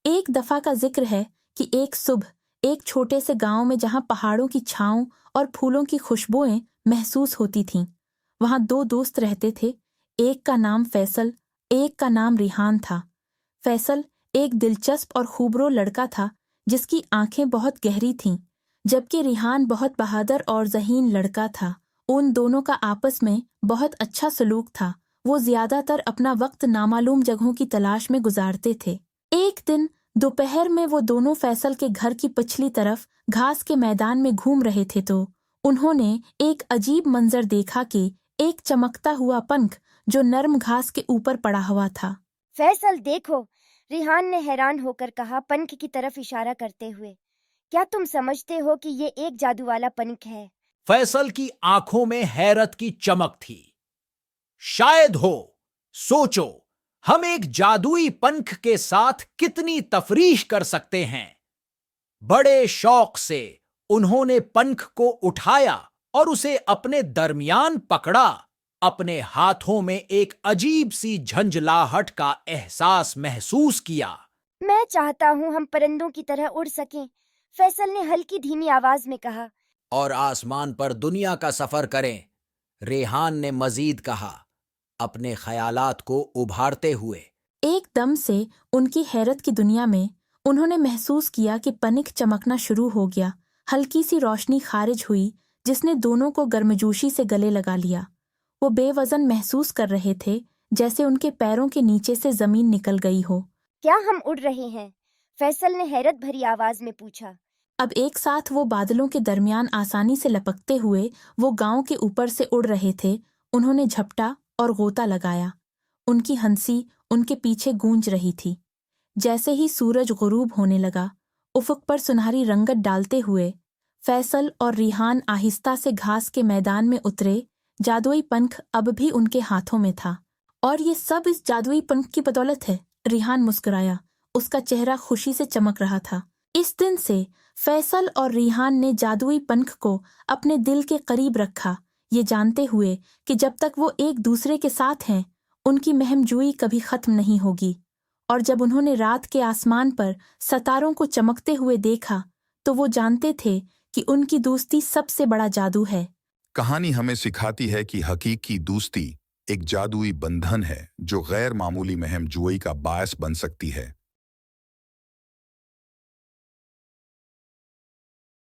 एक दफा का जिक्र है कि एक सुबह एक छोटे से गांव में जहां पहाड़ों की छांव और फूलों की खुशबुएं महसूस होती थीं, वहां दो दोस्त रहते थे। एक का नाम फैसल, एक का नाम रिहान था। फैसल एक दिलचस्प और खूबरो लड़का था जिसकी आंखें बहुत गहरी थीं, जबकि रिहान बहुत बहादुर और ज़हीन लड़का था। उन दोनों का आपस में बहुत अच्छा सलूक था। वो ज्यादातर अपना वक्त नामालूम जगहों की तलाश में गुजारते थे। एक दिन दोपहर में वो दोनों फैसल के घर की पिछली तरफ घास के मैदान में घूम रहे थे तो उन्होंने एक अजीब मंजर देखा कि एक चमकता हुआ पंख जो नर्म घास के ऊपर पड़ा हुआ था। फैसल देखो, रिहान ने हैरान होकर कहा, पंख की तरफ इशारा करते हुए। क्या तुम समझते हो कि ये एक जादू वाला पंख है? फैसल की आंखों में हैरत की चमक थी। शायद हो, सोचो, हम एक जादुई पंख के साथ कितनी तफरीश कर सकते हैं। बड़े शौक से उन्होंने पंख को उठाया और उसे अपने दरमियान पकड़ा। अपने हाथों में एक अजीब सी झंझलाहट का एहसास महसूस किया। मैं चाहता हूँ हम परिंदों की तरह उड़ सकें, फैसल ने हल्की धीमी आवाज में कहा। और आसमान पर दुनिया का सफर करें, रेहान ने मजीद कहा, अपने ख्यालात को उभारते हुए। एकदम से उनकी हैरत की दुनिया में उन्होंने महसूस किया कि पनिक चमकना शुरू हो गया। हल्की सी रोशनी खारिज हुई जिसने दोनों को गर्मजोशी से गले लगा लिया। वो बेवजन महसूस कर रहे थे, जैसे उनके पैरों के नीचे से जमीन निकल गई हो। क्या हम उड़ रहे हैं? फैसल ने हैरत भरी आवाज में पूछा। अब एक साथ वो बादलों के दरमियान आसानी से लपकते हुए वो गांव के ऊपर से उड़ रहे थे। उन्होंने झपटा और गोता लगाया। उनकी हंसी उनके पीछे गूंज रही थी। जैसे ही सूरज गुरूब होने लगा, उफक पर सुनहरी रंगत डालते हुए फैसल और रिहान आहिस्ता से घास के मैदान में उतरे। जादुई पंख अब भी उनके हाथों में था। और ये सब इस जादुई पंख की बदौलत है, रिहान मुस्कुराया। उसका चेहरा खुशी से चमक रहा था। इस दिन से फैसल और रिहान ने जादुई पंख को अपने दिल के करीब रखा, ये जानते हुए कि जब तक वो एक दूसरे के साथ हैं, उनकी महमजूई कभी खत्म नहीं होगी। और जब उन्होंने रात के आसमान पर सितारों को चमकते हुए देखा, तो वो जानते थे कि उनकी दोस्ती सबसे बड़ा जादू है। कहानी हमें सिखाती है कि हकीकी दोस्ती एक जादुई बंधन है जो गैर मामूली महमजूई का बायस बन सकती है।